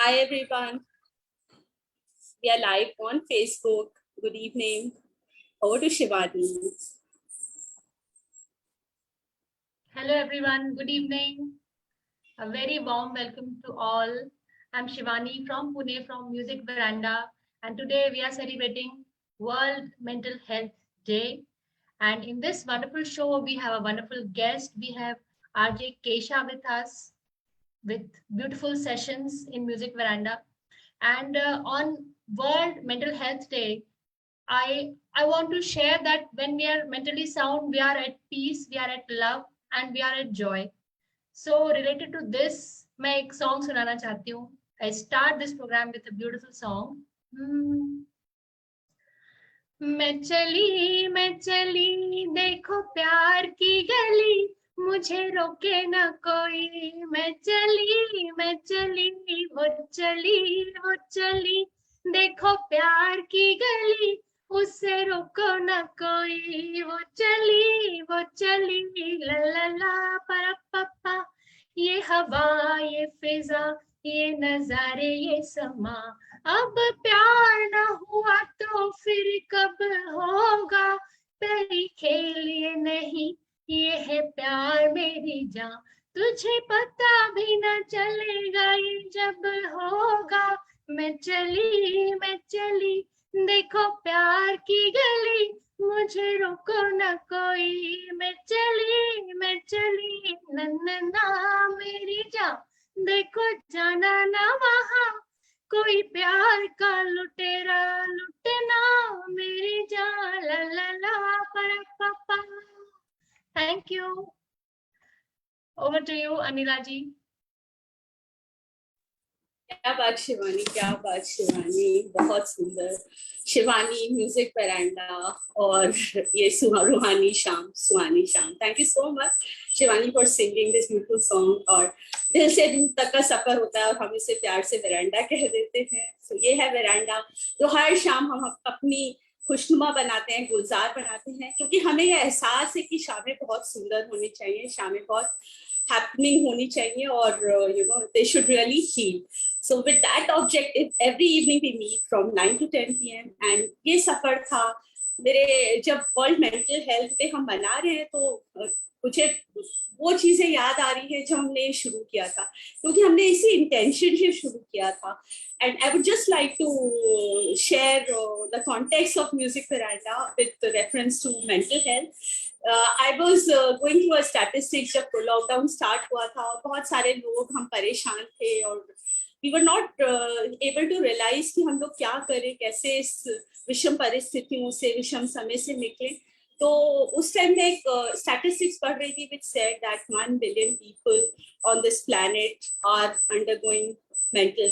Hi everyone, we are live on Facebook. Good evening. Over to Shivani. Hello everyone, good evening. A very warm welcome to all. I'm Shivani from Pune from Music Veranda, and today we are celebrating World Mental Health Day. And in this wonderful show, we have a wonderful guest. We have RJ Kesha with us with beautiful sessions in Music Veranda. And on World Mental Health Day, I want to share that when we are mentally sound, we are at peace, we are at love, and we are at joy. So related to this, मैं एक song सुनाना चाहती हूँ. I start this program with a beautiful song. मैं चली देखो प्यार की गली, मुझे रोके ना कोई. मैं चली वो चली देखो प्यार की गली, उसे रोको ना कोई. वो चली ला ला ला पर पप्पा. ये हवा ये फिजा ये नजारे ये समा, अब प्यार न हुआ तो फिर कब होगा. पहली खेल ये नहीं, ये है प्यार मेरी जान. तुझे पता भी न चलेगा ये जब होगा. मैं चली देखो प्यार की गली, मुझे रोको न कोई. मैं चली नन्ना मेरी जान. देखो जाना ना वहाँ, कोई प्यार का लुटेरा लुटना मेरी जान. ला ला ला पर पापा. Thank you. Over to you Anila ji. क्या बात शिवानी, क्या बात शिवानी, बहुत सुंदर. शिवानी म्यूजिक वरांडा और ये सुहानी शाम. Thank you so much Shivani for singing this beautiful song. और दिल से दूर तक का सफर होता है और हम इसे प्यार से वरांडा कह देते हैं. तो ये है वरांडा जो हर शाम हम अपनी खुशनुमा बनाते हैं, गुलजार बनाते हैं, क्योंकि हमें यह एहसास है कि शामें बहुत सुंदर होनी चाहिए, शामें बहुत happening होनी चाहिए और they should really heal. So with that objective, every evening we meet from 9 to 10 p.m. and ये सफर था मेरे. जब वर्ल्ड मेंटल हेल्थ डे हम मना रहे हैं तो मुझे वो चीजें याद आ रही है जो हमने शुरू किया था, क्योंकि हमने इसी इंटेंशन से शुरू किया था. And I would just like to share the context of Music Veranda with reference to mental health. I was going through a statistics जब लॉकडाउन स्टार्ट हुआ था. बहुत सारे लोग हम परेशान थे और we were not able to realize कि हम लोग क्या करें, कैसे इस विषम परिस्थितियों से, विषम समय से निकले. तो उस टाइम में एक स्टैटिस्टिक्स पढ़ रही थी which said that 1 billion people on this planet are undergoing mental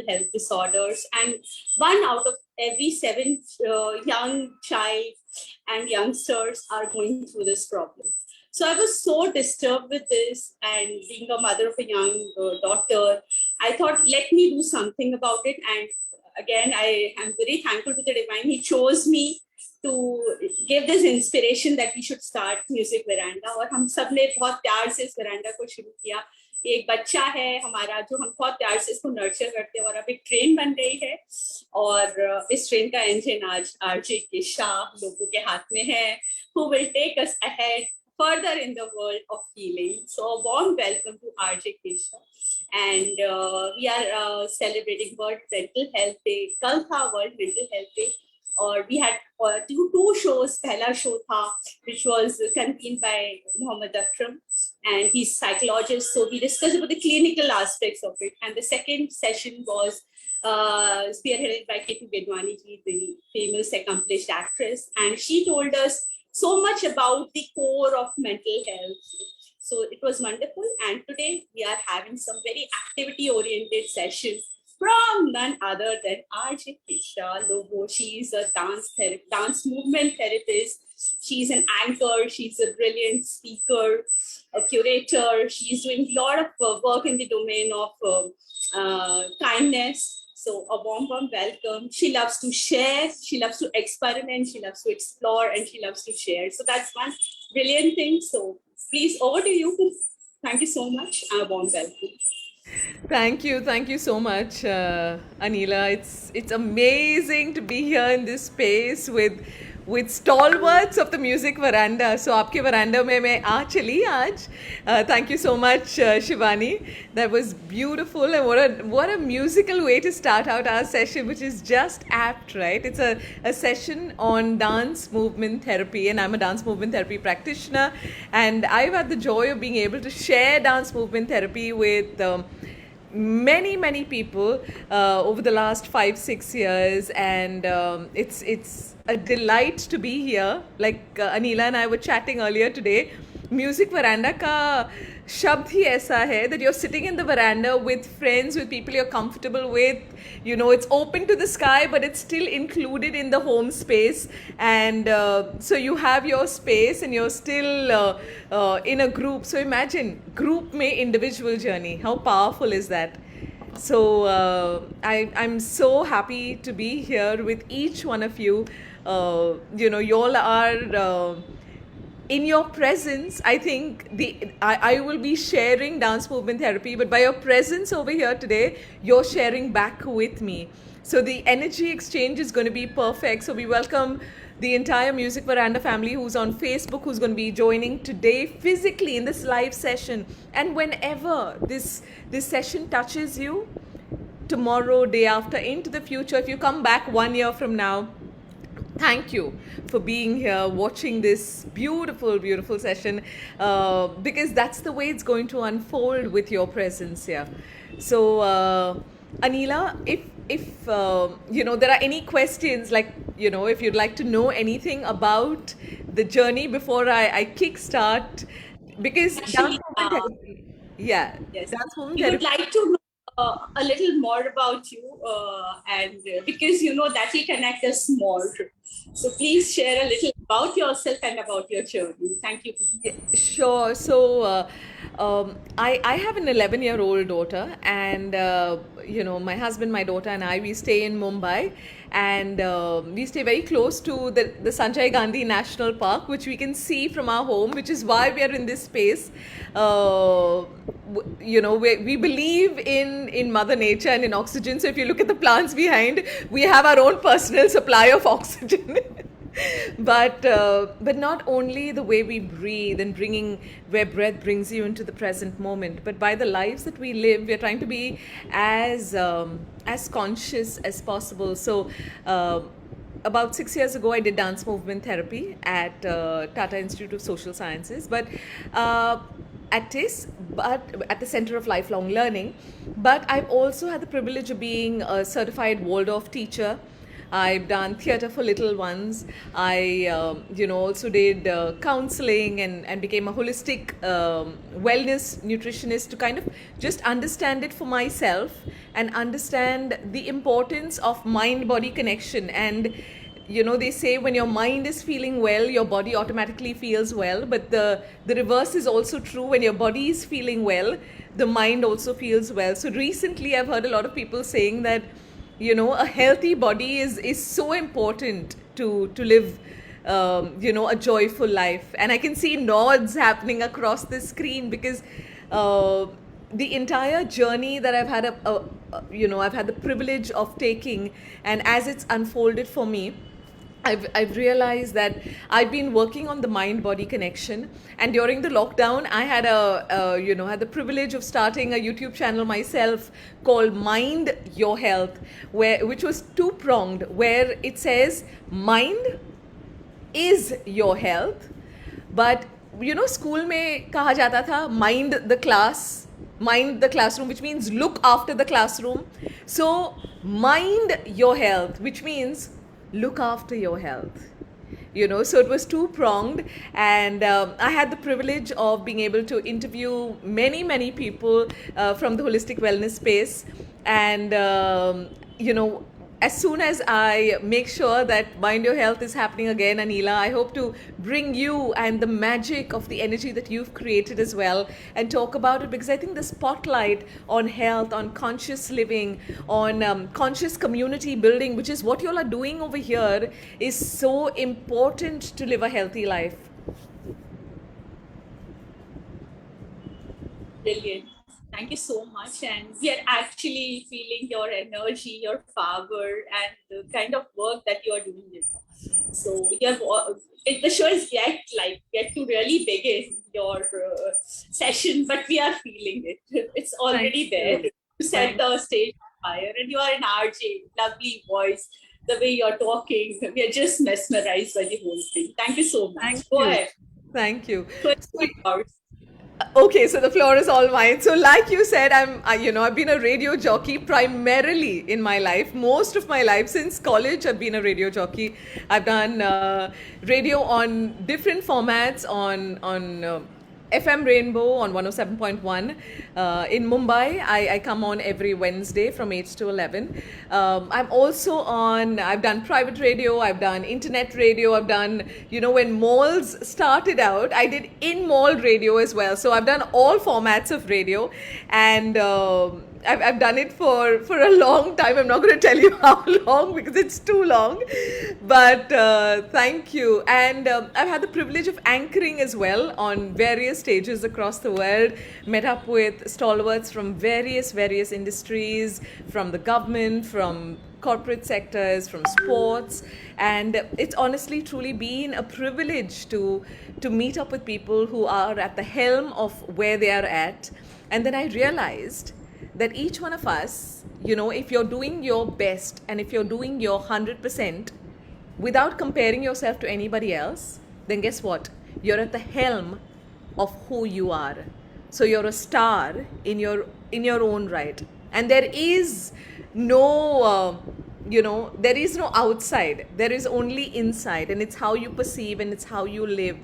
health disorders, and 1 out of every 7 young child and youngsters are going through this problem. So I was so disturbed with this, and being a mother of a young daughter, I thought, let me do something about it. And again, I am very thankful to the divine. He chose me to give this inspiration that we should start Music Veranda. और हम सब ने बहुत प्यार से इस veranda को शुरू किया. एक बच्चा है हमारा जो हम बहुत प्यार से इसको नर्चर करते हैं और अब एक ट्रेन बन गई है. और इस ट्रेन का इंजन आज आरजे केशा लोगों के हाथ में है, who will take us ahead further in the world of healing. So a warm welcome to RJ Kesha. And we are celebrating World Mental Health Day. कल था World Mental Health Day और we had two shows. पहला show था which was convened by Mohammed Akram and he's psychologist, so we discussed about the clinical aspects of it. And the second session was spearheaded by Ketu Gedwani ji, the famous accomplished actress, and she told us so much about the core of mental health. So it was wonderful, and today we are having some very activity oriented session from none other than RJ Kesha Lobo. She is a dance movement therapist. She's an anchor. She's a brilliant speaker, a curator. She's doing a lot of work in the domain of kindness. So a warm welcome. She loves to share. She loves to experiment. She loves to explore, and she loves to share. So that's one brilliant thing. So please, over to you. Thank you so much. A warm welcome. Thank you so much, Anila. It's amazing to be here in this space with stalwarts of the music veranda. So आपके veranda में मैं आ चली आज. Thank you so much, Shivani. That was beautiful, and what a musical way to start out our session, which is just apt, right? It's a session on dance movement therapy, and I'm a dance movement therapy practitioner, and I've had the joy of being able to share dance movement therapy with many people over the last 5 6 years, and it's a delight to be here. Like Anila and I were chatting earlier today, music veranda ka shabd hi aisa hai that you're sitting in the veranda with friends, with people you're comfortable with. You know, it's open to the sky, but it's still included in the home space, and so you have your space and you're still in a group. So imagine group mein individual journey, how powerful is that? So I'm so happy to be here with each one of you. You know, you all are in your presence. I think I will be sharing dance movement therapy, but by your presence over here today, you're sharing back with me. So the energy exchange is going to be perfect. So we welcome the entire Music Veranda family who's on Facebook, who's going to be joining today physically in this live session. And whenever this session touches you, tomorrow, day after, into the future, if you come back 1 year from now, thank you for being here, watching this beautiful session, because that's the way it's going to unfold with your presence here. So, Anila, if you know, there are any questions, like, you know, if you'd like to know anything about the journey before I kickstart, because dance Actually, movement therapy, yeah, yes, dance movement we would therapy. like to know a little more about you, and because you know that will connect us more. So please share a little about yourself and about your journey. Thank you. Yeah, sure. So, I have an 11-year-old daughter, and you know, my husband, my daughter, and I, we stay in Mumbai, and we stay very close to the Sanjay Gandhi National Park, which we can see from our home, which is why we are in this space. You know, we believe in Mother Nature and in oxygen. So if you look at the plants behind, we have our own personal supply of oxygen. But not only the way we breathe and bringing where breath brings you into the present moment, but by the lives that we live, we're trying to be as conscious as possible. So about 6 years ago, I did dance movement therapy at Tata Institute of Social Sciences, but at TIS, but at the Center of Lifelong Learning. But I've also had the privilege of being a certified Waldorf teacher. I've done theater for little ones. I, you know, also did counseling and became a holistic wellness nutritionist to kind of just understand it for myself and understand the importance of mind-body connection. And you know, they say when your mind is feeling well, your body automatically feels well, but the reverse is also true. When your body is feeling well, the mind also feels well. So recently I've heard a lot of people saying that, you know, a healthy body is so important to live you know, a joyful life. And I can see nods happening across the screen, because the entire journey that I've had you know, I've had the privilege of taking, and as it's unfolded for me, I've realized that I've been working on the mind body connection, and during the lockdown I had you know, had the privilege of starting a YouTube channel myself called Mind Your Health, which was two pronged, where it says mind is your health, but you know, school में कहा जाता था mind the class, mind the classroom, which means look after the classroom. So mind your health, which means look after your health. You know, so it was two pronged, and I had the privilege of being able to interview many people from the holistic wellness space, and you know, as soon as I make sure that Mind Your Health is happening again, Anila, I hope to bring you and the magic of the energy that you've created as well and talk about it, because I think the spotlight on health, on conscious living, on conscious community building, which is what you all are doing over here, is so important to live a healthy life. Brilliant. Thank you so much. And we are actually feeling your energy, your power, and the kind of work that you are doing. So the show is yet to really begin your session, but we are feeling it. It's already Thank there. you. You set the stage on fire, and you are an RJ, lovely voice. The way you're talking, we are just mesmerized by the whole thing. Thank you so much. Thank Go you. ahead. Thank you. So, So, okay, so the floor is all mine. So, like you said, I've been a radio jockey primarily in my life. Most of my life since college, I've been a radio jockey. I've done radio on different formats on FM Rainbow on 107.1 in Mumbai. I come on every Wednesday from 8 to 11. I'm also on, I've done private radio, I've done internet radio, I've done, when malls started out, I did in mall radio as well. So I've done all formats of radio, and I've done it for a long time. I'm not going to tell you how long because it's too long. But thank you. And I've had the privilege of anchoring as well on various stages across the world. Met up with stalwarts from various industries, from the government, from corporate sectors, from sports, and it's honestly truly been a privilege to meet up with people who are at the helm of where they are at. And then I realized that each one of us, if you're doing your best and if you're doing your 100% without comparing yourself to anybody else, then guess what? You're at the helm of who you are. So you're a star in your own right. And there is no there is no outside, there is only inside, and it's how you perceive and it's how you live.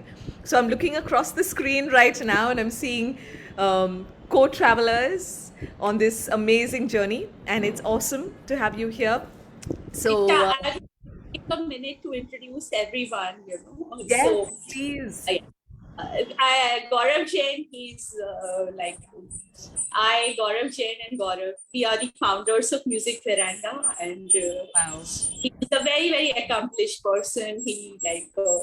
So I'm looking across the screen right now and I'm seeing co-travelers on this amazing journey, and it's awesome to have you here. So I'll take a minute to introduce everyone, yes, So, please. Gaurav Jain, he's Gaurav Jain and Gaurav, we are the founders of Music Veranda, and Wow. he's a very, very accomplished person. He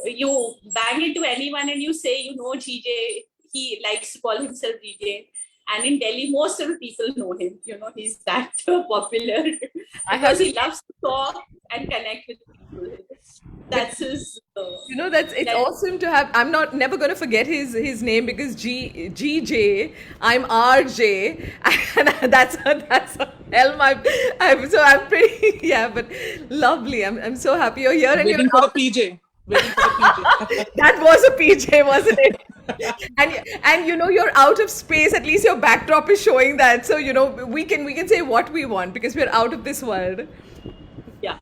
you bang into anyone and you say, GJ, he likes to call himself DJ. And in Delhi, most of the people know him. He's that popular because he loves to talk and connect with people. That's his. It's awesome to have. I'm never going to forget his name because GJ. I'm RJ, and that's a helm. I'm pretty but lovely. I'm so happy you're here. Waiting for the PJ. Waiting for the PJ. That was a PJ, wasn't it? and you're out of space. At least your backdrop is showing that. So we can say what we want because we're out of this world. Yeah.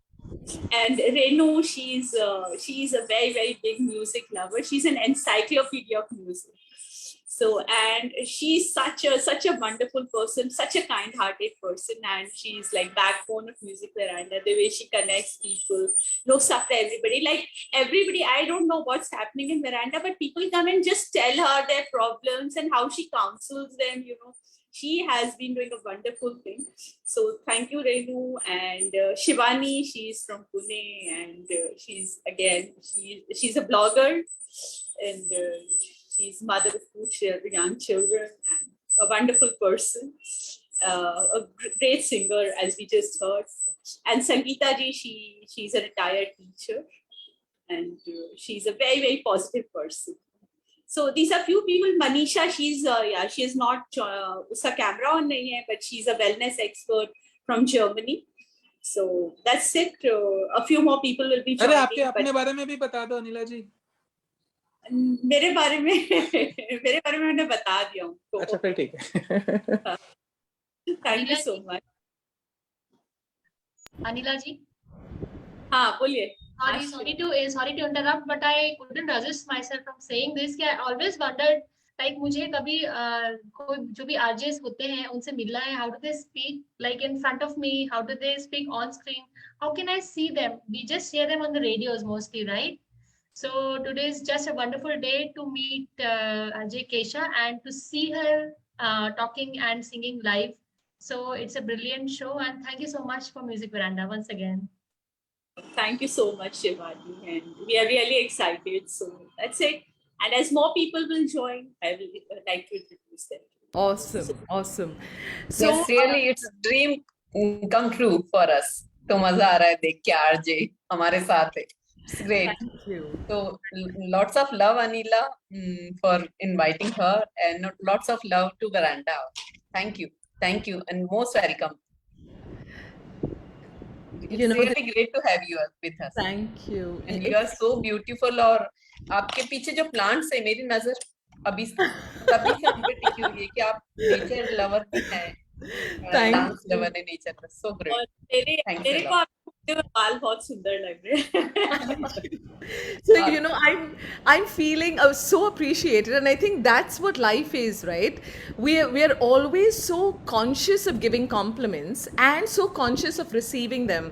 And Renu, she's a very, very big music lover. She's an encyclopedia of music. So, and she's such a wonderful person, such a kind-hearted person, and she's like backbone of Music Veranda. The way she connects people, looks after everybody. Like everybody, I don't know what's happening in Veranda, but people come and just tell her their problems and how she counsels them. She has been doing a wonderful thing. So thank you, Renu. And Shivani, she's from Pune, and she's a blogger, and she's mother of two young children and a wonderful person, a great singer, as we just heard. And Sangeeta ji, she's a retired teacher, and she's a very, very positive person. So these are few people. Manisha, she is not uska camera on nahi hai, but she's a wellness expert from Germany. So that's it. A few more people will be joining. अरे आपके अपने बारे में भी बता दो अनिला जी. मेरे बारे में मैंने बता दिया हूँ. अच्छा फिर ठीक है. Thank you so much. Anila ji. हाँ बोलिए. Sorry to interrupt, but I couldn't resist myself from saying this. I always wondered, like मुझे कभी कोई जो भी RJs होते हैं उनसे मिलना है. How do they speak? Like in front of me, how do they speak on screen? How can I see them? We just hear them on the radios mostly, right? So today is just a wonderful day to meet Ajay Kesha and to see her talking and singing live. So it's a brilliant show, and thank you so much for Music Veranda once again. Thank you so much, Shivani, and we are really excited. So that's it. And as more people will join, I will like to introduce them. Awesome, awesome. So, Yes, really, it's dream come true for us. तो मजा आ रहा है देख के RJ हमारे साथ है. It's great. thank you. So lots of love, Anila, for inviting her, and lots of love to Veranda. Thank you, and most welcome. It's You know, really great to have you with us. thank you. And you are so beautiful. और आपके पीछे जो plants है, मेरी नजर अभी तभी से हम पे टिकी हुई है कि आप नेचर लवर भी हैं. डांस लवर है नेचर का. So great. और मेरे को आपके बाल बहुत सुंदर लग रहे हैं. So you know, I'm feeling so appreciated, and I think that's what life is, right? We're always so conscious of giving compliments and so conscious of receiving them.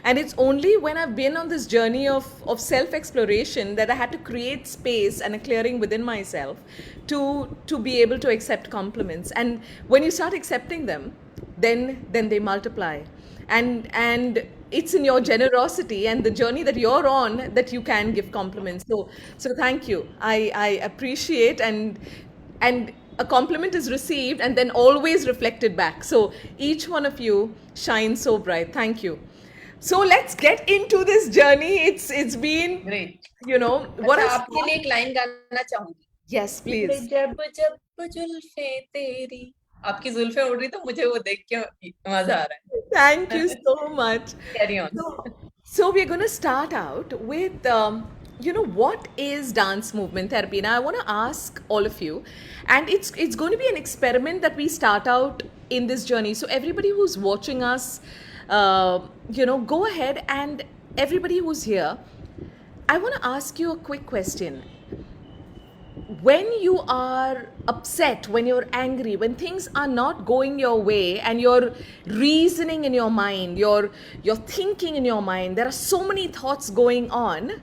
And it's only when I've been on this journey of self-exploration that I had to create space and a clearing within myself to be able to accept compliments. And when you start accepting them, then they multiply. And it's in your generosity and the journey that you're on that you can give compliments. So thank you. I appreciate, and a compliment is received and then always reflected back. So each one of you shines so bright. Thank you. So let's get into this journey. It's been Great. You know what अच्छा, I आपके लिए एक line गाना चाहूंगी. Yes, please. जब जब जुल्फे तेरी आपकी जुल्फे उड़ रही तो मुझे वो देख के मजा आ रहा है. Thank you so much. Carry on. So we're going to start out with, what is dance movement therapy? Now I want to ask all of you, and it's going to be an experiment that we start out in this journey. So everybody who's watching us, go ahead, and everybody who's here, I want to ask you a quick question. When you are upset, when you're angry, when things are not going your way and you're reasoning in your mind, you're thinking in your mind, there are so many thoughts going on,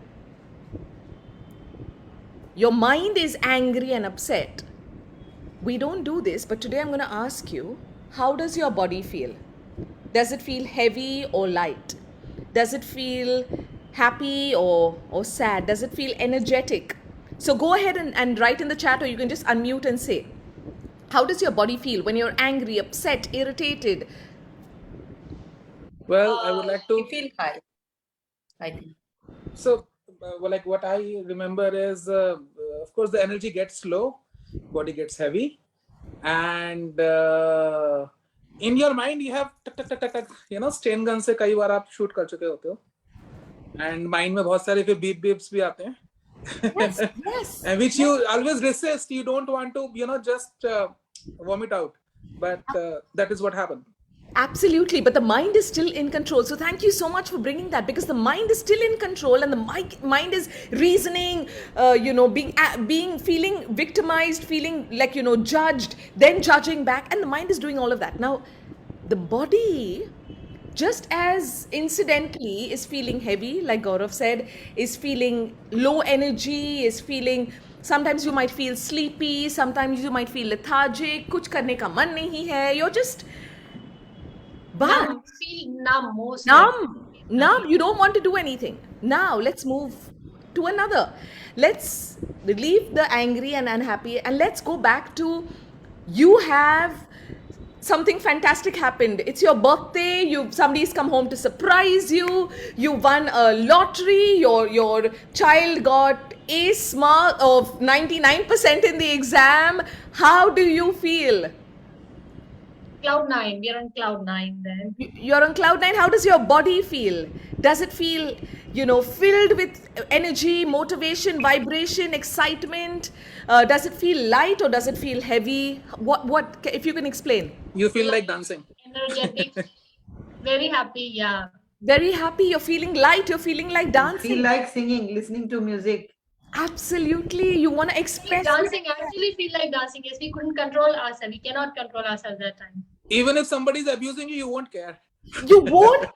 your mind is angry and upset. We don't do this, but today I'm going to ask you, how does your body feel? Does it feel heavy or light? Does it feel happy or sad? Does it feel energetic? So go ahead and write in the chat, or you can just unmute and say, how does your body feel when you're angry, upset, irritated? Well, I would like You to. feel high, I think. So, like what I remember is, of course, the energy gets low, body gets heavy, and in your mind you have Sten gun से कई बार आप shoot कर चुके होते हो, and mind में बहुत सारे फिर beeps भी आते हैं. Yes, yes. And which you always resist. You don't want to, just vomit out. But that is what happened. Absolutely, but the mind is still in control. So thank you so much for bringing that, because the mind is still in control, and the mind is reasoning, feeling victimized, feeling like, judged, then judging back, and the mind is doing all of that. Now, the body, just as incidentally, is feeling heavy, like Gaurav said, is feeling low energy, is feeling, sometimes you might feel sleepy, sometimes you might feel lethargic, kuch karne ka man nahi hai, you're just Numb, feel numb most. numb, you don't want to do anything. Now let's move to another. Let's leave the angry and unhappy, and let's go back to, you have something fantastic happened. It's your birthday. Somebody's come home to surprise you. You won a lottery. Your child got ace mark of 99% in the exam. How do you feel? Cloud 9. We are on cloud 9 then. You're on cloud 9. How does your body feel? Does it feel, filled with energy, motivation, vibration, excitement? Does it feel light or does it feel heavy? What? If you can explain. You feel like dancing. Energetic. Very happy, yeah. Very happy. You're feeling light. You're feeling like dancing. Feel like singing, listening to music. Absolutely. You want to express. Dancing, actually feel like dancing. Yes, we couldn't control ourselves. We cannot control ourselves that time. Even if somebody is abusing you, you won't care. You won't.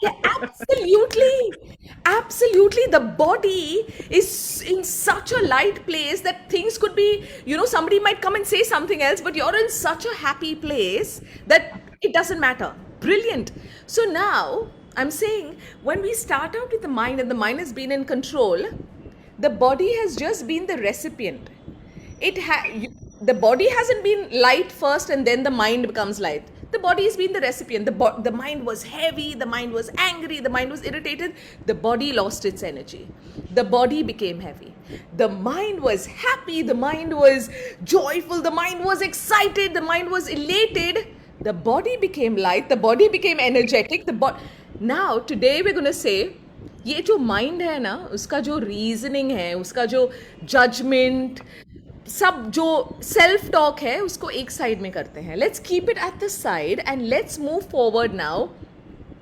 Absolutely. The body is in such a light place that things could be, somebody might come and say something else, but you're in such a happy place that it doesn't matter. Brilliant. So now I'm saying, when we start out with the mind and the mind has been in control, the body has just been the recipient. the body hasn't been light first and then the mind becomes light. The body has been the recipient. The mind was heavy, the mind was angry, the mind was irritated. The body lost its energy. The body became heavy. The mind was happy, the mind was joyful, the mind was excited, the mind was elated. The body became light, the body became energetic. Now, today we're going to say, ये जो mind है ना, उसका जो reasoning है, उसका जो judgement, सब जो सेल्फ टॉक है, उसको एक साइड में करते हैं. Let's keep it at the side and let's move forward now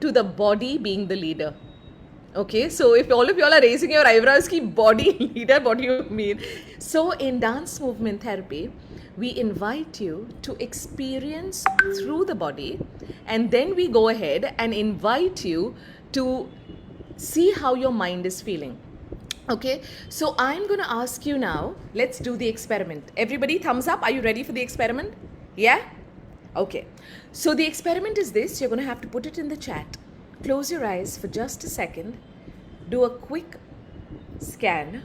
to the body being the leader. Okay, so if all of y'all are raising your eyebrows, ki body leader, what do you mean? So in dance movement therapy, we invite you to experience through the body, and then we go ahead and invite you to see how your mind is feeling. Okay, so I'm going to ask you now, let's do the experiment. Everybody, thumbs up. Are you ready for the experiment? Yeah? Okay, so the experiment is this. You're going to have to put it in the chat. Close your eyes for just a second. Do a quick scan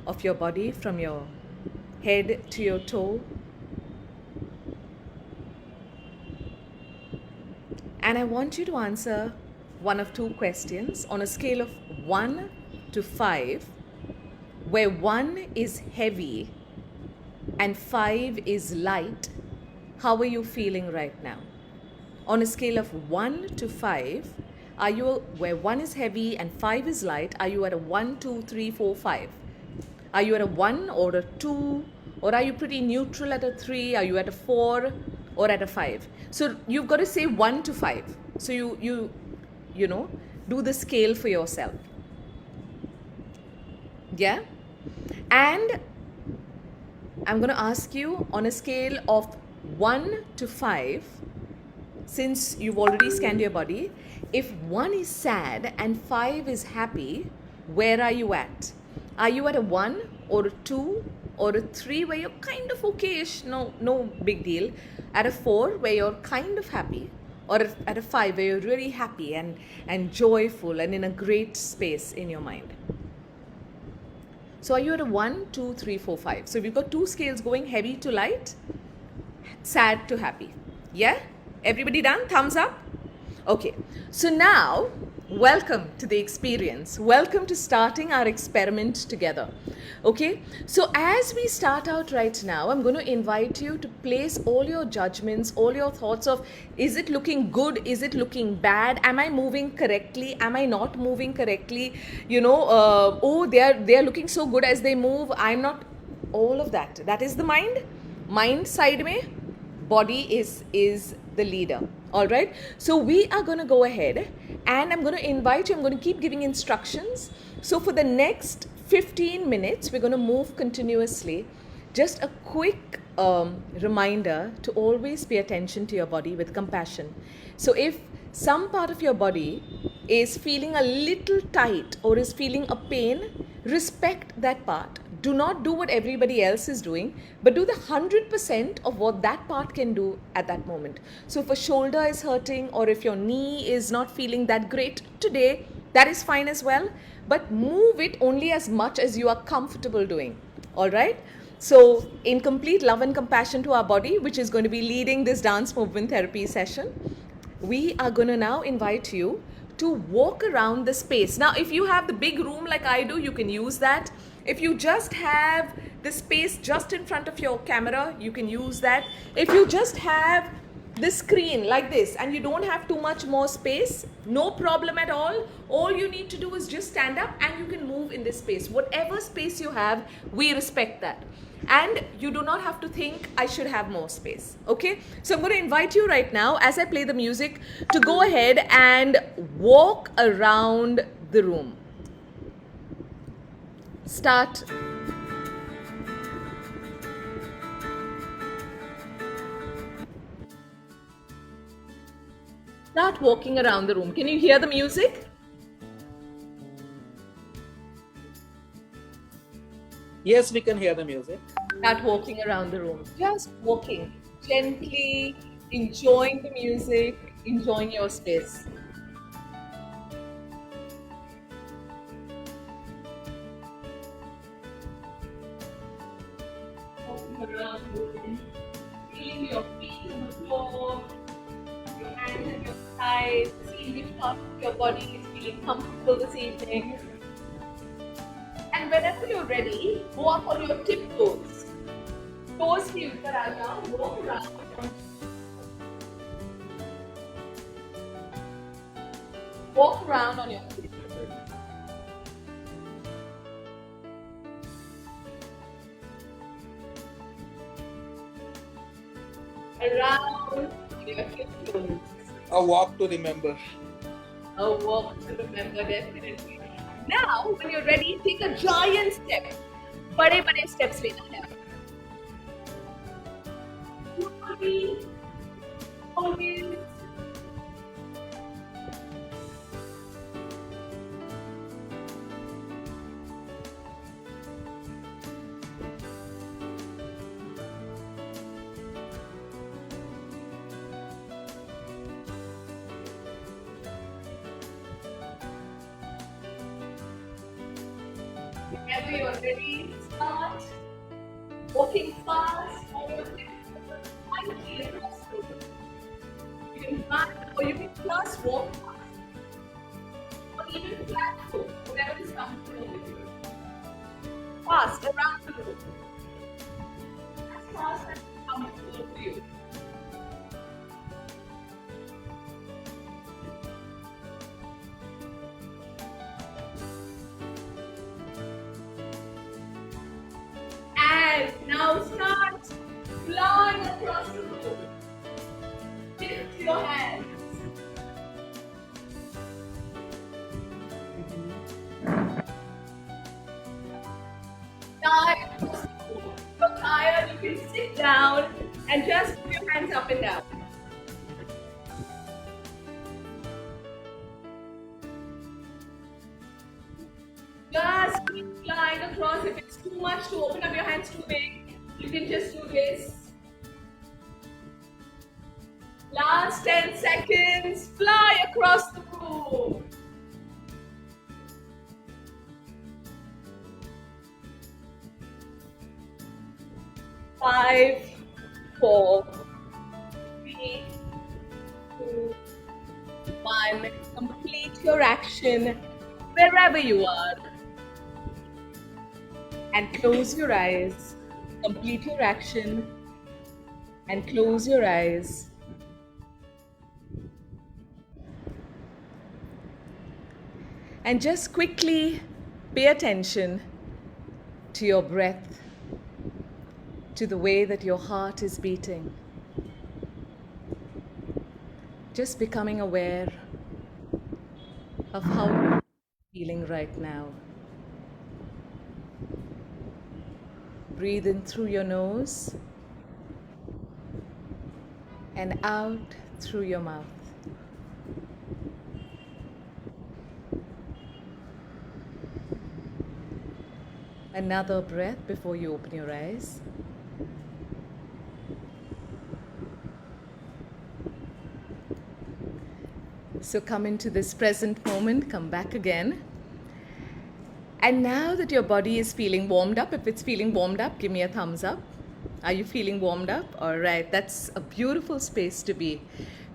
of your body from your head to your toe. And I want you to answer one of two questions on a scale of 1 to 5, where 1 is heavy and 5 is light. How are you feeling right now? On a scale of 1 to 5, are you, where 1 is heavy and 5 is light, are you at a 1, 2, 3, 4, 5? Are you at a 1 or a 2? Or are you pretty neutral at a 3? Are you at a 4 or at a 5? So you've got to say 1 to 5. So you know, do the scale for yourself. Yeah? And I'm going to ask you on a scale of 1 to 5, since you've already scanned your body, if 1 is sad and 5 is happy, where are you at? Are you at a 1 or a 2 or a 3 where you're kind of okayish, no big deal? At a 4 where you're kind of happy? Or at a 5 where you're really happy and joyful and in a great space in your mind? So are you at a 1, 2, 3, 4, 5? So we've got two scales going, heavy to light, sad to happy. Yeah? Everybody done? Thumbs up? Okay. So now, welcome to the experience. Welcome to starting our experiment together. Okay? So as we start out right now, I'm going to invite you to place all your judgments, all your thoughts of, is it looking good? Is it looking bad? Am I moving correctly? Am I not moving correctly? You know, oh, they are looking so good as they move. I'm not. All of that. That is the mind. Mind side mein, body is the leader. All right, so we are going to go ahead and I'm going to invite you, I'm going to keep giving instructions. So for the next 15 minutes, we're going to move continuously. Just a quick reminder to always pay attention to your body with compassion. So if some part of your body is feeling a little tight or is feeling a pain, respect that part. Do not do what everybody else is doing, but do the 100% of what that part can do at that moment. So if a shoulder is hurting or if your knee is not feeling that great today, that is fine as well, but move it only as much as you are comfortable doing. All right? So in complete love and compassion to our body, which is going to be leading this dance movement therapy session, we are going to now invite you to walk around the space. Now, if you have the big room like I do, you can use that. If you just have the space just in front of your camera, you can use that. If you just have the screen like this and you don't have too much more space, no problem at all. All you need to do is just stand up and you can move in this space. Whatever space you have, we respect that. And you do not have to think, I should have more space. Okay? So I'm going to invite you right now, as I play the music, to go ahead and walk around the room. Start. Start walking around the room. Can you hear the music? Yes, we can hear the music. Start walking around the room. Just walking gently, enjoying the music, enjoying your space. Walking around. feel your feet on the floor, your hands at your sides, see which part of your body is feeling comfortable this evening. And whenever you're ready, go up on your tiptoes. Toes के ऊपर आ जाओ, walk around. Walk around on your feet. Around on your tiptoes. A walk to remember. A walk to remember, definitely. Now, when you're ready, take a giant step. बड़े-बड़े steps लेना है. Slowly, slowly. Whenever you're ready, start walking fast or quietly across the room. You can run or you can just walk fast. Or even flat foot, whatever is comfortable with you. Fast around the room. As fast as comfortable for you. And now start flying across the room. Lift your hands. Fly across the room. If you're tired, you can sit down and just put your hands up and down. Just keep flying across. If it's too much to open up your hands too big, you can just do this. Last 10 seconds. Fly across the room. Five, 4, 3, 2, 1. Complete your action wherever you are. And close your eyes. Complete your action and close your eyes. And just quickly pay attention to your breath, to the way that your heart is beating. Just becoming aware of how you're feeling right now. Breathe in through your nose and out through your mouth. Another breath before you open your eyes. So come into this present moment, come back again. And now that your body is feeling warmed up, if it's feeling warmed up, give me a thumbs up. Are you feeling warmed up? All right, that's a beautiful space to be,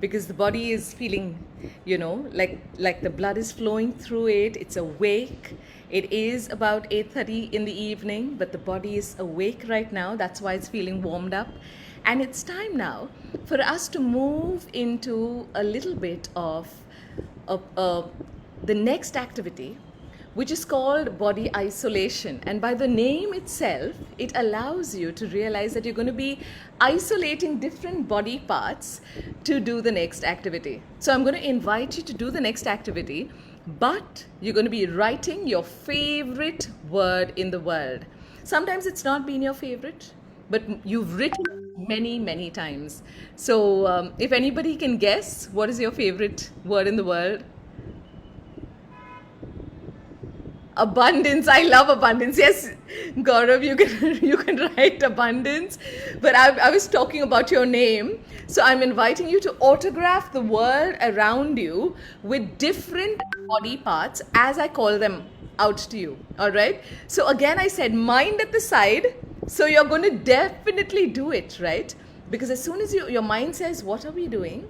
because the body is feeling, like the blood is flowing through it. It's awake. It is about 8:30 in the evening, but the body is awake right now. That's why it's feeling warmed up. And it's time now for us to move into a little bit of the next activity, which is called body isolation. And by the name itself, it allows you to realize that you're going to be isolating different body parts to do the next activity. So I'm going to invite you to do the next activity, but you're going to be writing your favorite word in the world. Sometimes it's not been your favorite, but you've written many, many times. So if anybody can guess, what is your favorite word in the world? Abundance. I love abundance. Yes, Gaurav, you can write abundance. But I was talking about your name. So I'm inviting you to autograph the world around you with different body parts as I call them out to you. All right. So again, I said mind at the side. So you're going to definitely do it, right? Because as soon as your mind says, what are we doing?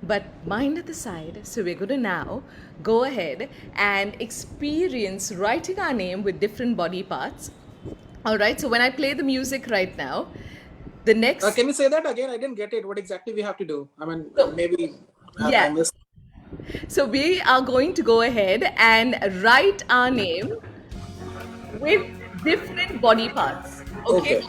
But mind at the side. So we're going to now go ahead and experience writing our name with different body parts. All right. So when I play the music right now, the next. Can you say that again? I didn't get it. What exactly we have to do? I mean, So- maybe Yeah. I missed. So we are going to go ahead and write our name with different body parts. Okay? Okay.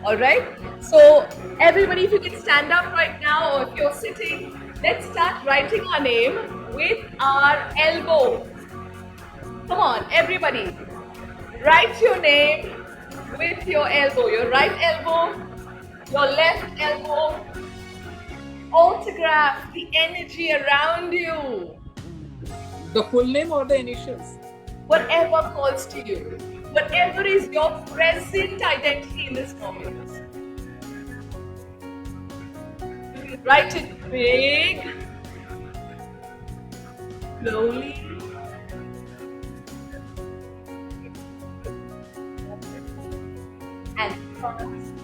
All right. So everybody, if you can stand up right now, or if you're sitting, let's start writing our name with our elbow. Come on, everybody. Write your name with your elbow. Your right elbow, your left elbow. Autograph the energy around you. The full name or the initials? Whatever calls to you, whatever is your present identity in this moment. Write it big, slowly, and fast.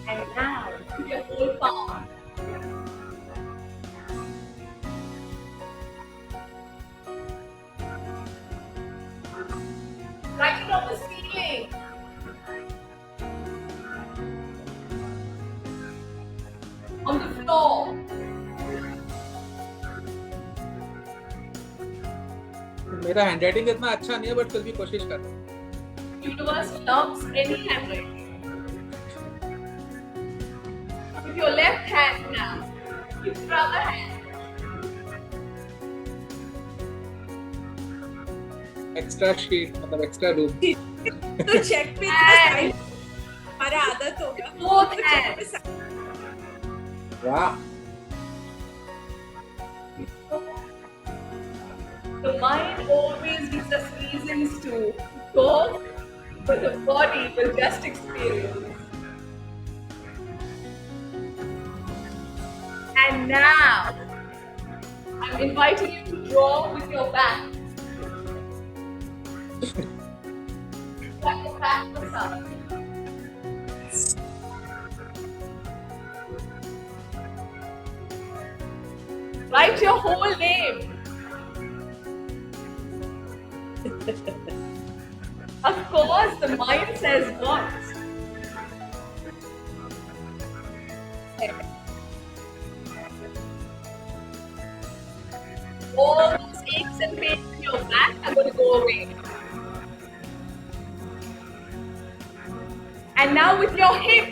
And now, with your whole palm. Write it on the ceiling. On the floor. मेरा handwriting इतना अच्छा नहीं है but फिर भी कोशिश कर रहा हूँ. Universe loves any handwriting. With your left hand now. With your other hand. Extra sheet मतलब एक्स्ट्रा रूम. तो चेक पे हमारा आदत होगा. Both hands. वाह. The mind always gives us reasons to talk, but the body will just experience. And now, I'm inviting you to draw with your back. Like your back goes up. Write your whole name. Of course, the mind says what? All those aches and pains in your back are going to go away. And now with your hip.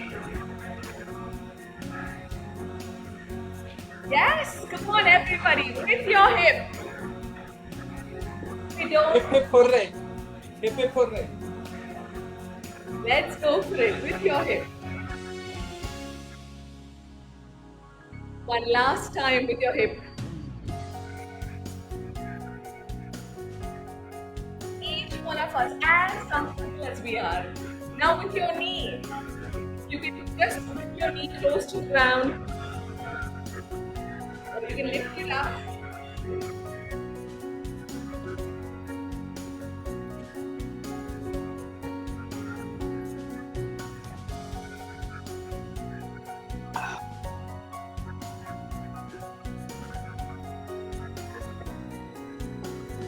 Yes, come on everybody, with your hip. We don't. Hip hip hooray. Hip hip hooray. Let's go for it with your hip. One last time with your hip. Each one of us as comfortable as we are. Now with your knee. You can just put your knee close to the ground. Or you can lift it up.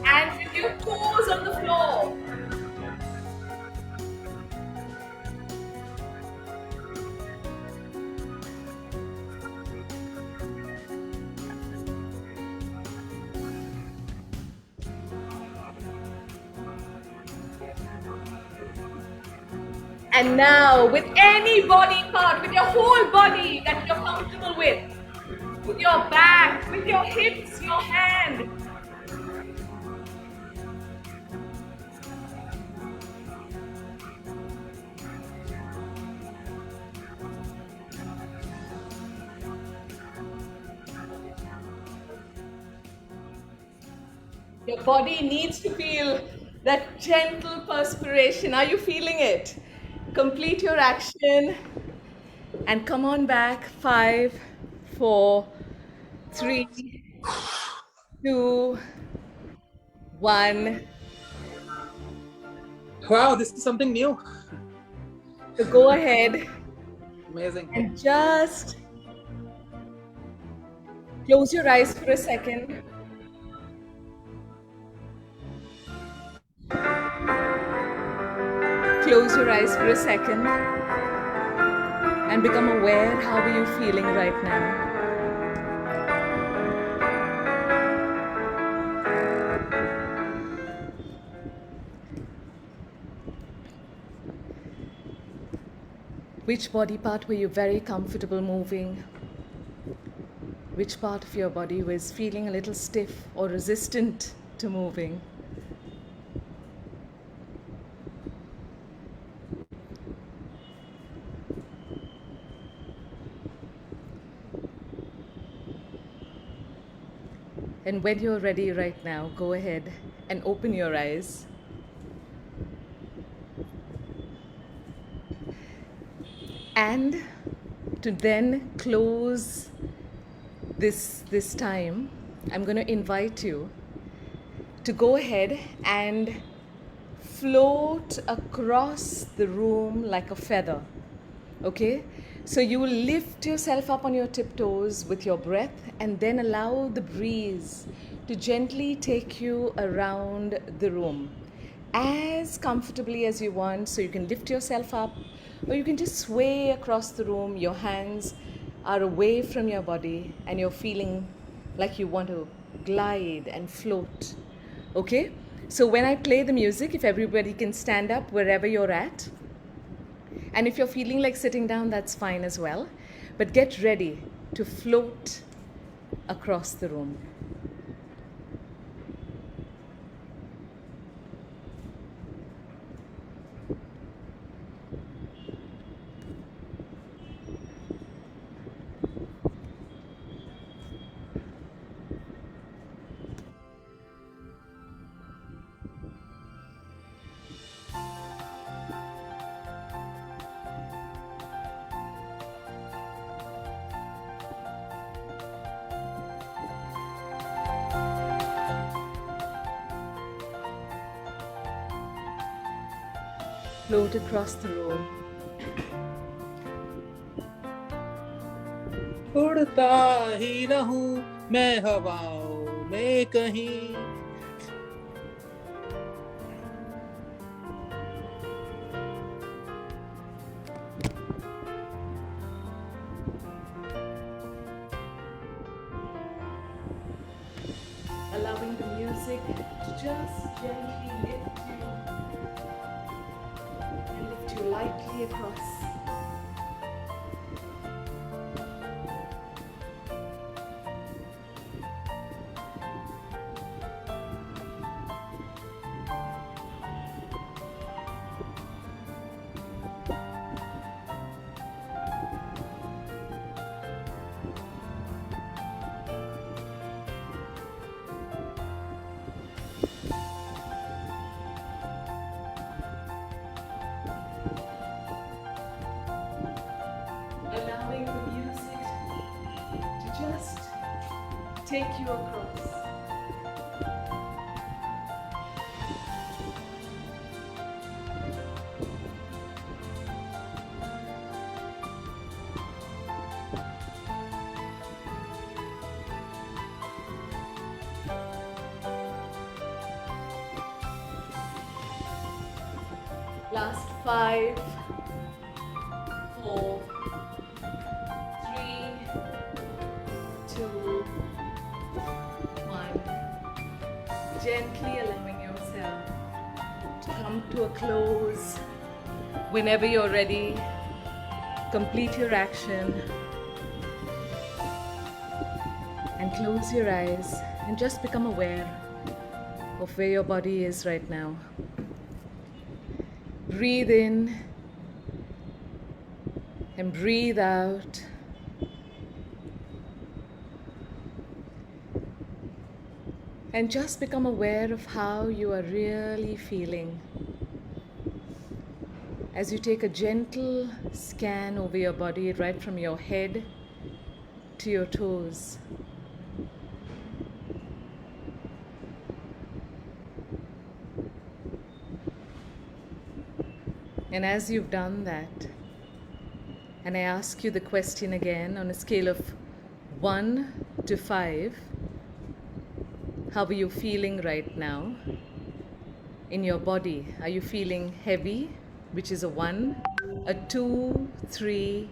And with your toes on the floor. And now, with any body part, with your whole body that you're comfortable with your back, with your hips, your hand. Your body needs to feel that gentle perspiration. Are you feeling it? Complete your action and come on back. 5, 4, 3, 2, 1. Wow, this is something new. So go ahead Amazing. And just close your eyes for a second. Close your eyes for a second and become aware how are you feeling right now. Which body part were you very comfortable moving? Which part of your body was feeling a little stiff or resistant to moving? And when you're ready right now, go ahead and open your eyes. And to then close this time, I'm going to invite you to go ahead and float across the room like a feather. Okay? So you will lift yourself up on your tiptoes with your breath and then allow the breeze to gently take you around the room as comfortably as you want. So you can lift yourself up or you can just sway across the room. Your hands are away from your body and you're feeling like you want to glide and float. Okay? So when I play the music, if everybody can stand up wherever you're at, and if you're feeling like sitting down, that's fine as well. But get ready to float across the room. Float across the room. उड़ता ही रहूं मैं हवाओं में कहीं. Allowing the music to just gently lift you and lift you lightly across. Allowing the music to just take you across. Last 5, 4, 3, 2, 1. Gently allowing yourself to come to a close. Whenever you're ready, complete your action and close your eyes and just become aware of where your body is right now. Breathe in and breathe out. And just become aware of how you are really feeling. As you take a gentle scan over your body, right from your head to your toes. And as you've done that, And I ask you the question again on a scale of 1 to 5. How are you feeling right now in your body? Are you feeling heavy, which is a 1, a 2, 3?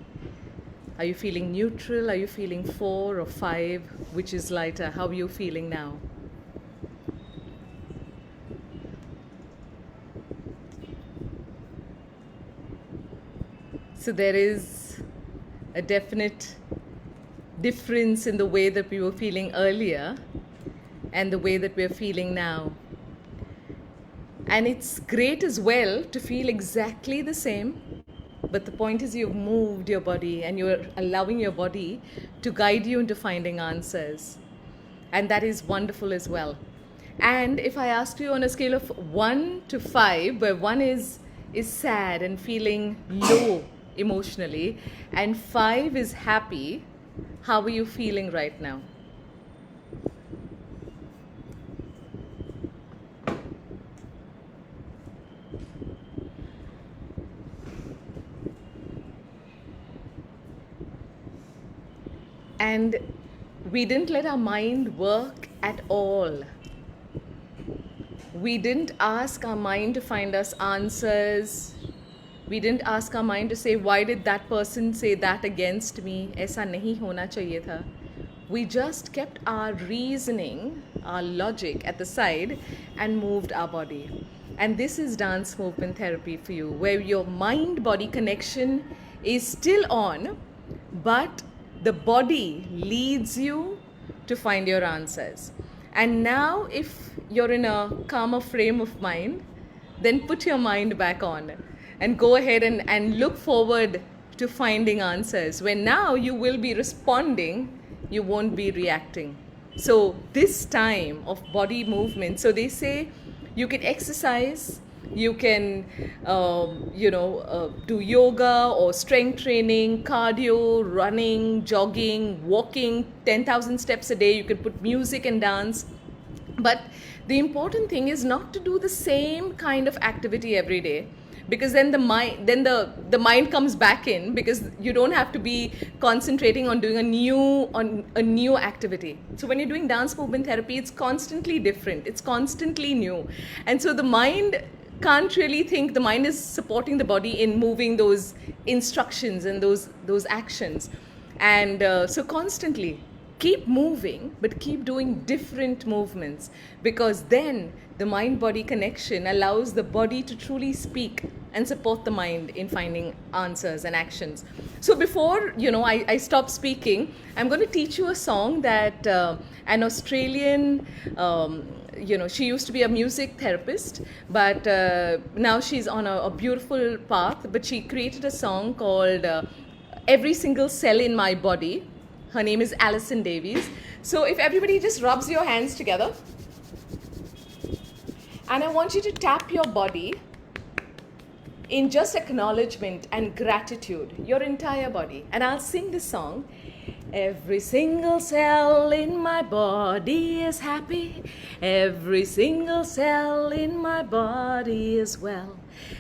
Are you feeling neutral? Are you feeling 4 or 5, which is lighter? How are you feeling now? So there is a definite difference in the way that we were feeling earlier and the way that we're feeling now. And it's great as well to feel exactly the same, but the point is you've moved your body and you're allowing your body to guide you into finding answers. And that is wonderful as well. And if I asked you on a scale of 1 to 5, where 1 is sad and feeling low emotionally, and 5 is happy, how are you feeling right now? And we didn't let our mind work at all. We didn't ask our mind to find us answers. We didn't ask our mind to say, why did that person say that against me? Aisa nahi hona chahiye tha. We just kept our reasoning, our logic at the side and moved our body. And this is dance movement therapy for you, where your mind-body connection is still on, but the body leads you to find your answers. And now if you're in a calmer frame of mind, then put your mind back on and go ahead and look forward to finding answers, when now you will be responding, you won't be reacting. So this time of body movement, so they say you can exercise, you can do yoga or strength training, cardio, running, jogging, walking 10,000 steps a day. You can put music and dance, but the important thing is not to do the same kind of activity every day, because then the mind comes back in, because you don't have to be concentrating on doing a new activity. So when you're doing dance movement therapy, it's constantly different, it's constantly new, and so the mind can't really think. The mind is supporting the body in moving those instructions and those actions. And so constantly keep moving, but keep doing different movements, because then the mind-body connection allows the body to truly speak and support the mind in finding answers and actions. So before I stop speaking, I'm going to teach you a song that an Australian she used to be a music therapist, but now she's on a beautiful path. But she created a song called Every Single Cell in My Body. Her name is Alison Davies. So if everybody just rubs your hands together, and I want you to tap your body in just acknowledgement and gratitude, your entire body. And I'll sing this song. Every single cell in my body is happy. Every single cell in my body is well.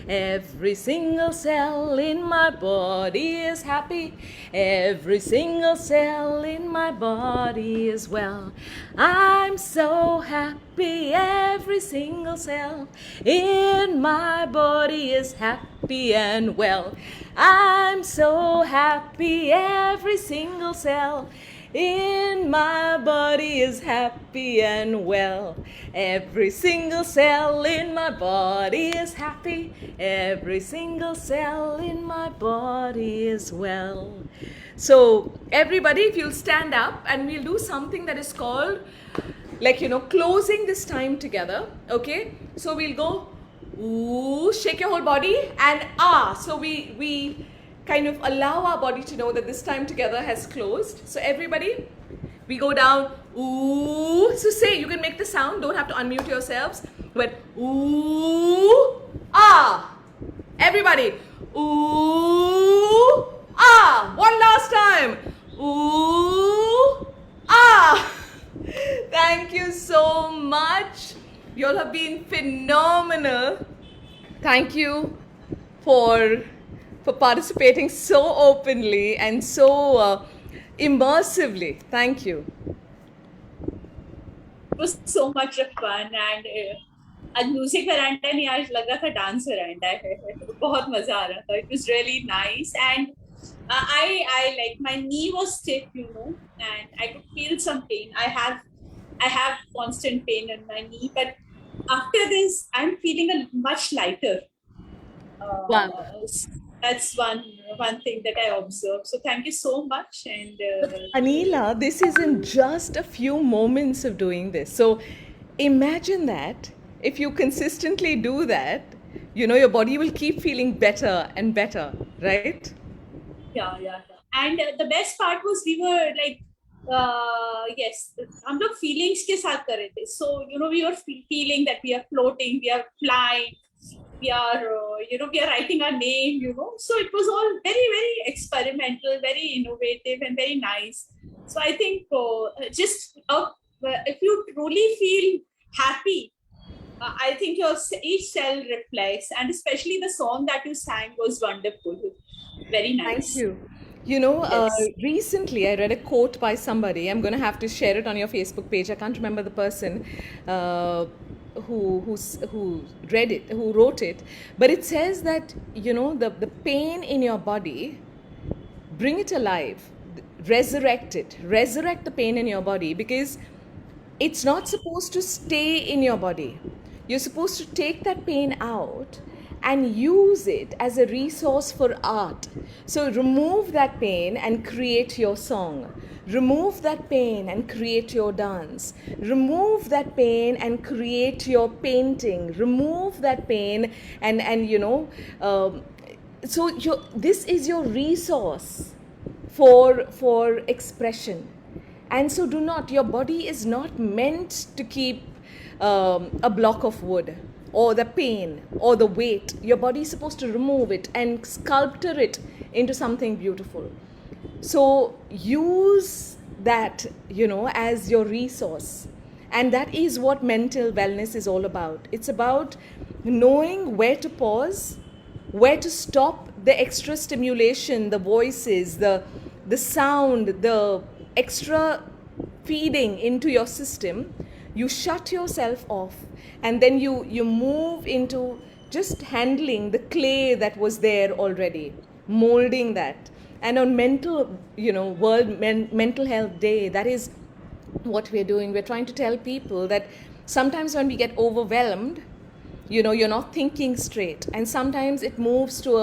Every single cell in my body is happy. Every single cell in my body is well. I'm so happy. Every single cell in my body is happy and well. I'm so happy. Every single cell in my body is happy and well. Every single cell in my body is happy. Every single cell in my body is well. So everybody, if you'll stand up, and we'll do something that is called closing this time together. Okay, so we'll go ooh, shake your whole body, and ah. So we kind of allow our body to know that this time together has closed. So everybody, we go down, ooh. So say, you can make the sound, don't have to unmute yourselves, but ooh, ah. Everybody, ooh, ah. One last time, ooh, ah. Thank you so much. You all have been phenomenal. Thank you for for participating so openly and so immersively. Thank you. It was so much of fun and आज music वैरांडा नहीं, आज लग रहा था dance वैरांडा है. बहुत मजा आ रहा था. It was really nice and I like my knee was stiff, you know, and I could feel some pain. I have constant pain in my knee, but after this I'm feeling a much lighter. Wow. That's one thing that I observed. So thank you so much. And Anila, this isn't just a few moments of doing this. So imagine that if you consistently do that, you know, your body will keep feeling better and better, right? yeah. And the best part was we were like yes, हम लोग feelings के साथ कर रहे थे. So you know, we were feeling that we are floating, we are flying, we are you know, we are writing our name, you know. So it was all very, very experimental, very innovative and very nice. So I think just if you truly feel happy, I think your each cell reflects, and especially the song that you sang was wonderful. Very nice. Thank you. You know, Yes. recently I read a quote by somebody. I'm going to have to share it on your Facebook page. I can't remember the person who read it, who wrote it. But it says that, you know, the pain in your body, bring it alive, resurrect it, resurrect the pain in your body, because it's not supposed to stay in your body. You're supposed to take that pain out and use it as a resource for art. So remove that pain and create your song. Remove that pain and create your dance. Remove that pain and create your painting. Remove that pain and you know, so this is your resource for expression. And so do not, your body is not meant to keep a block of wood or the pain or the weight. Your body is supposed to remove it and sculpture it into something beautiful. So use that, you know, as your resource. And that is what mental wellness is all about. It's about knowing where to pause, where to stop the extra stimulation, the voices, the sound, the extra feeding into your system. You shut yourself off, and then you move into just handling the clay that was there already, molding that. And on mental, you know, World Mental Health Day, that is what we're doing. We're trying to tell people that sometimes when we get overwhelmed, you know, you're not thinking straight, and sometimes it moves to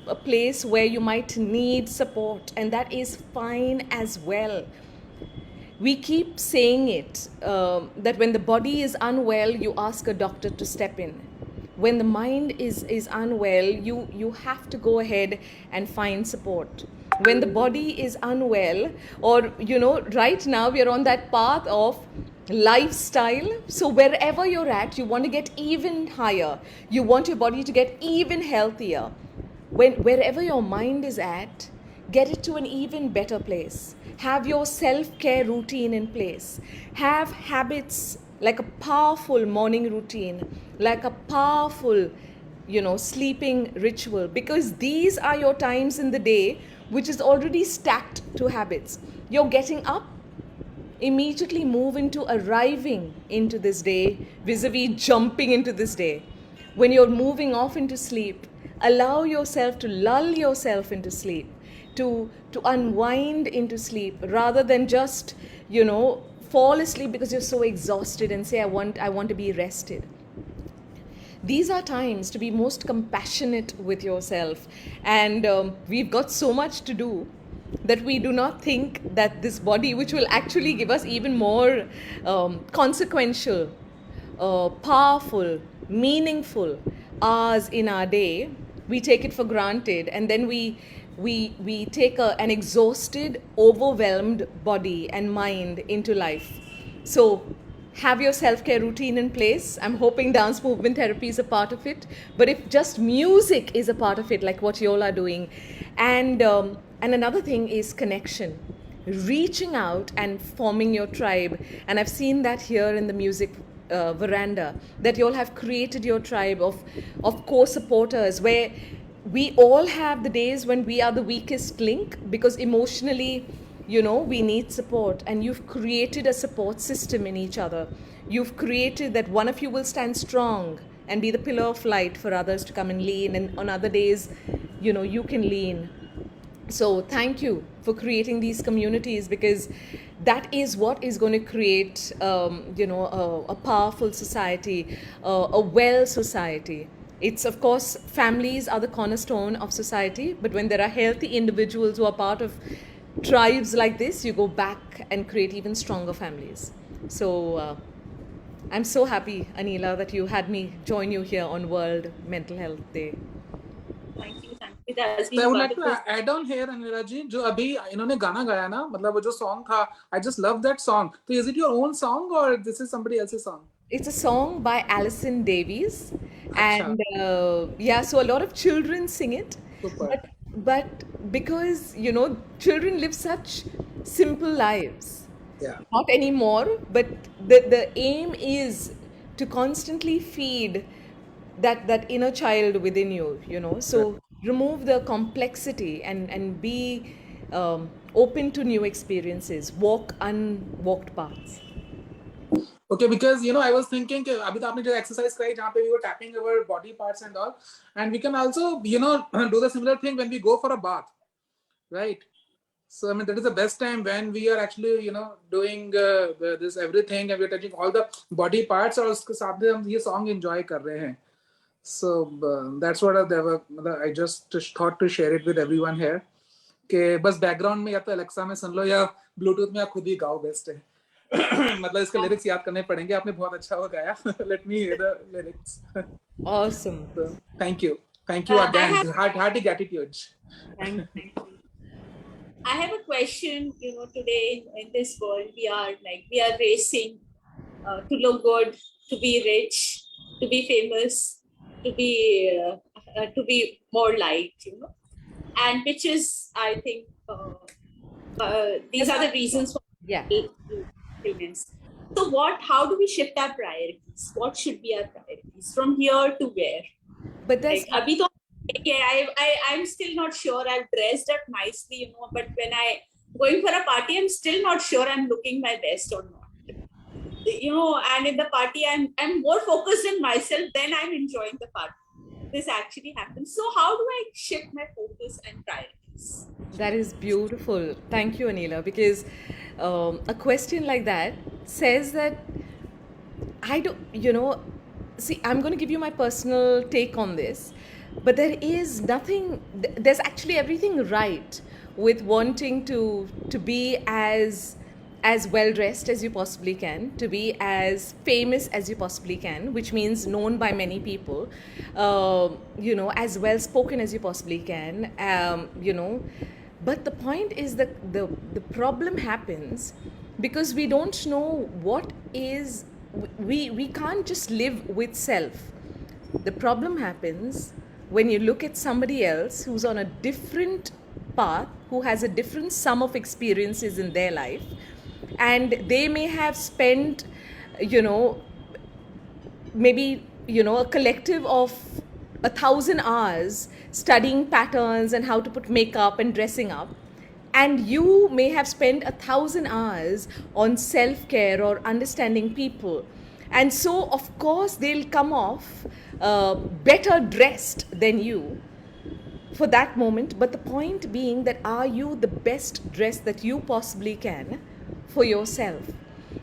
a place where you might need support, and that is fine as well. We keep saying it, that when the body is unwell, you ask a doctor to step in. When the mind is unwell, you have to go ahead and find support. When the body is unwell, or, you know, right now we are on that path of lifestyle. So wherever you're at, you want to get even higher. You want your body to get even healthier. Wherever your mind is at, get it to an even better place. Have your self-care routine in place. Have habits like a powerful morning routine, like a powerful, you know, sleeping ritual, because these are your times in the day which is already stacked to habits. You're getting up, immediately move into arriving into this day vis-a-vis jumping into this day. When you're moving off into sleep, allow yourself to lull yourself into sleep, to unwind into sleep, rather than just, you know, fall asleep because you're so exhausted and say, I want to be rested. These are times to be most compassionate with yourself. And we've got so much to do that we do not think that this body, which will actually give us even more consequential, powerful, meaningful hours in our day, we take it for granted, and then we take an exhausted, overwhelmed body and mind into life. So have your self-care routine in place. I'm hoping dance movement therapy is a part of it, but if just music is a part of it, like what you all are doing. And another thing is connection, reaching out and forming your tribe. And I've seen that here in the music veranda, that you all have created your tribe of core supporters, where we all have the days when we are the weakest link because emotionally, we need support, and you've created a support system in each other. You've created that one of you will stand strong and be the pillar of light for others to come and lean, and on other days, you can lean. So thank you for creating these communities, because that is what is going to create, a powerful society, a well society. It's, of course, families are the cornerstone of society, but when there are healthy individuals who are part of tribes like this, you go back and create even stronger families. So I'm so happy, Anila, that you had me join you here on World Mental Health Day. Thank you. That has So I been would like to wonderful. add on here, Anila ji, जो अभी इन्होंने गाना गाया ना, मतलब वो जो song था, I just love that song. So is it your own song or this is somebody else's song? It's a song by Alison Davies, Acha. and so a lot of children sing it. Super. But because children live such simple lives, Yeah. not anymore. But the aim is to constantly feed that inner child within you. So remove the complexity and be open to new experiences. Walk unwalked paths. Okay, because I was thinking कि अभी तो आपने जो exercise कराई जहाँ पे we were tapping our body parts and all, and we can also do the similar thing when we go for a bath, right? So I mean that is the best time when we are actually doing this everything and we are touching all the body parts और उसके साथ में हम ये song enjoy कर रहे हैं. So that's what I just thought to share it with everyone here. कि बस background में या तो Alexa में सुन लो या Bluetooth में आप खुद ही गाओ best है. मतलब इसके lyrics याद करने पड़ेंगे. आपने बहुत अच्छा वो गाया. Let me hear the lyrics. Awesome. So, thank you again. Hearty gratitude. Thank you. I have a question. Today in this world, we are racing to look good, to be rich, to be famous, to be more liked. And which is, I think, these are the reasons for Yeah. illness. So how do we shift our priorities? What should be our priorities from here to where? But there's Like, abhi to, I'm still not sure. I've dressed up nicely, but when I going for a party, I'm still not sure I'm looking my best or not. And in the party, I'm more focused on myself, then I'm enjoying the party. This actually happens. So how do I shift my focus and priorities? That is beautiful. Thank you, Anila, because a question like that says that I don't, see, I'm going to give you my personal take on this, but there is nothing, there's actually everything right with wanting to be as well dressed as you possibly can, to be as famous as you possibly can, which means known by many people, as well spoken as you possibly can, But the point is that the problem happens because we don't know what is, we can't just live with self. The problem happens when you look at somebody else who's on a different path, who has a different sum of experiences in their life, and they may have spent, maybe, a collective of 1,000 hours studying patterns and how to put makeup and dressing up. And you may have spent 1,000 hours on self-care or understanding people. And so, of course, they'll come off better dressed than you for that moment. But the point being that, are you the best dressed that you possibly can for yourself?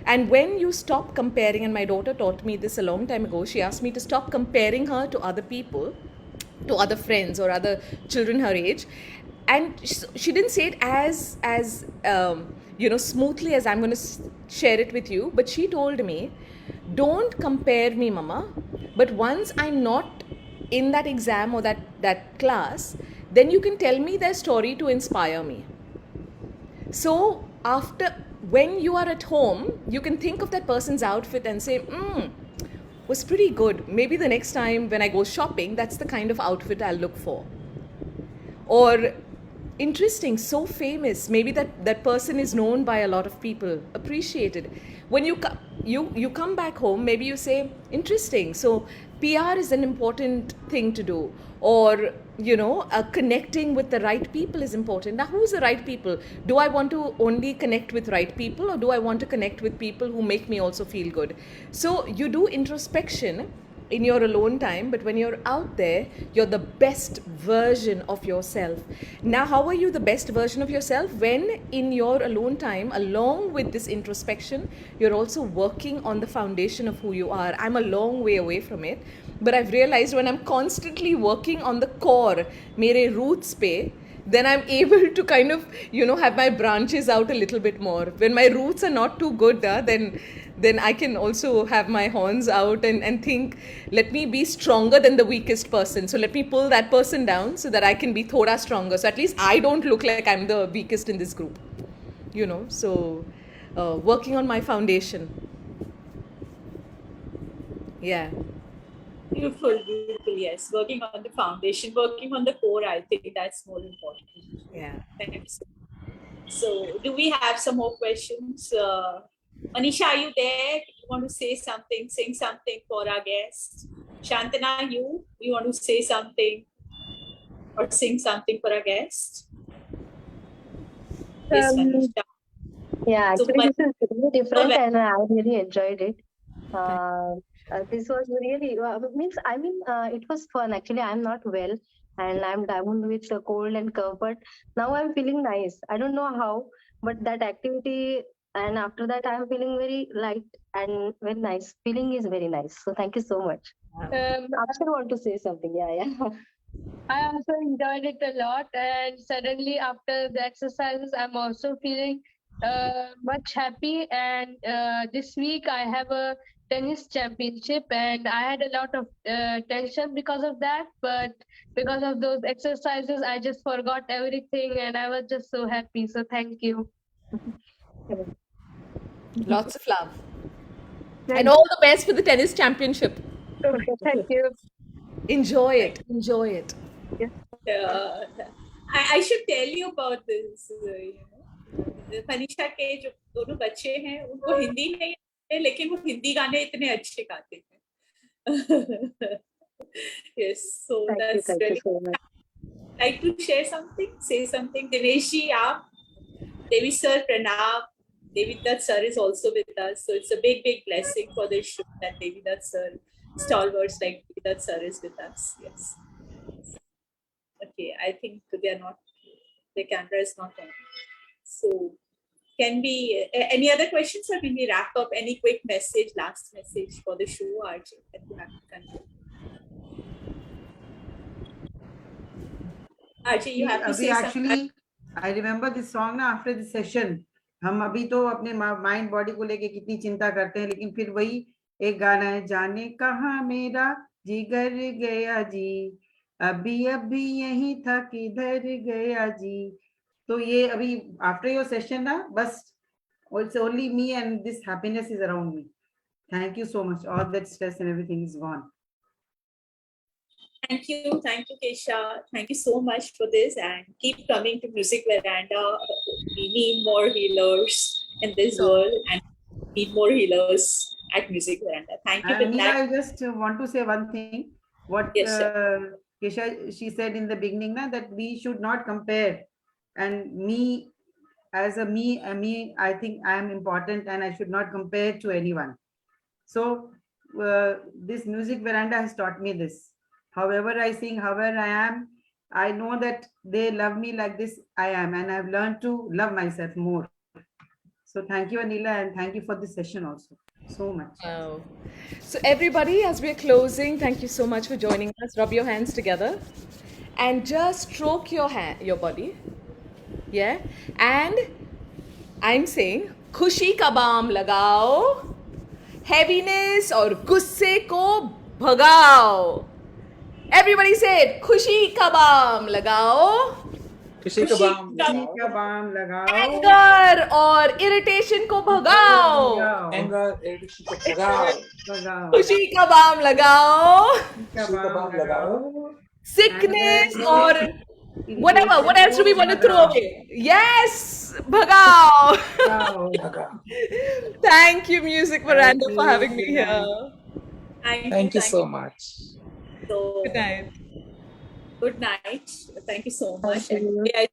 And when you stop comparing, and my daughter taught me this a long time ago, she asked me to stop comparing her to other people, to other friends or other children her age. And she didn't say it as smoothly as I'm going to share it with you, but she told me, don't compare me, mama, but once I'm not in that exam or that class, then you can tell me their story to inspire me. So when you are at home, you can think of that person's outfit and say, was pretty good. Maybe the next time when I go shopping, that's the kind of outfit I'll look for. Or interesting, so famous. Maybe that person is known by a lot of people, appreciated. When you come back home, maybe you say, interesting. So PR is an important thing to do, or connecting with the right people is important. Now, who's the right people? Do I want to only connect with right people, or do I want to connect with people who make me also feel good? So you do introspection in your alone time, but when you're out there, you're the best version of yourself. Now, how are you the best version of yourself? When in your alone time, along with this introspection, you're also working on the foundation of who you are. I'm a long way away from it, but I've realized when I'm constantly working on the core, mere roots pe, then I'm able to kind of, have my branches out a little bit more. When my roots are not too good, then I can also have my horns out and think, let me be stronger than the weakest person. So let me pull that person down so that I can be thoda stronger. So at least I don't look like I'm the weakest in this group. So working on my foundation. Yeah. Beautiful, beautiful. Yes, working on the foundation, working on the core. I think that's more important. Yeah. Thank you. So, do we have some more questions? Manisha, are you there? You want to say something, sing something for our guest? Shantana, you want to say something or sing something for our guest? Yes, Manisha. Yeah, So, actually, this is really different, well- and I really enjoyed it. This was really it was fun. Actually, I'm not well, and I'm down with a cold and cough, but now I'm feeling nice. I don't know how, but that activity, and after that, I'm feeling very light and very nice. Feeling is very nice. So thank you so much. Akshay want to say something. Yeah. I also enjoyed it a lot, and suddenly after the exercises, I'm also feeling much happy. And this week I have a tennis championship, and I had a lot of tension because of that. But because of those exercises, I just forgot everything, and I was just so happy. So thank you. Lots of love. And all the best for the tennis championship. Thank you. Enjoy it. Enjoy it. I should tell you about this. Manisha के जो दोनों बच्चे हैं उनको हिंदी नहीं आते, लेकिन वो हिंदी गाने इतने अच्छे गाते हैं. Yes, so that's Thank really you so much. like to share something, say something. Dinesh ji, aap, Devi sir, Pranam. Devi Dutt sir is also with us, so it's a big blessing for this show that Devi Dutt sir, stalwarts like Devi Dutt sir is with us. Yes. Okay, I think they are not. The camera is not on. So, can we? Any other questions, or will we wrap up? Any quick message, last message for the show, RJ, that you have to convey? RJ, you have to say something. I remember this song ना after this session. हम अभी तो अपने mind body को लेके कितनी चिंता करते हैं, लेकिन फिर वही एक गाना है, जाने कहाँ मेरा जिगर गया जी, अभी यही था किधर गया जी. तो ये अभी आफ्टर योर सेशन ना, बस it's only me and this happiness is around me. Thank you so much. All that stress and everything is gone. Thank you, Kesha. Thank you so much for this, and keep coming to Music Veranda. We need more healers in this world, and need more healers at Music Veranda. Thank you. Neela, I just want to say one thing. What yes, Kesha, she said in the beginning na, that we should not compare. And me, as a me, I think I am important and I should not compare to anyone. So this Music Veranda has taught me this. However I sing, however I am, I know that they love me like this I am, and I've learned to love myself more. So thank you, Anila, and thank you for this session also so much. Wow. So everybody, as we're closing, thank you so much for joining us. Rub your hands together and just stroke your body. Yeah. And I'm saying, खुशी का balm लगाओ, heaviness और गुस्से को भगाओ. Everybody say it. खुशी का balm लगाओ. खुशी का बाम लगाओ. Anger और irritation को भगाओ. Anger, irritation को भगाओ. खुशी का बाम लगाओ. खुशी का बाम लगाओ. Sickness और Whatever. What else do we want to throw away? Yes, Bhagao. Wow. Thank you, Music Miranda, Thank for you. having me Good night. here. Thank you so much. So, Good night. good night. Thank you so much. Thank And you. today I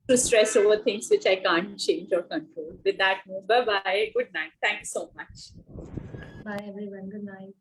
to stress over things which I can't change or control. With that note, bye bye. Good night. Thank you so much. Bye everyone. Good night.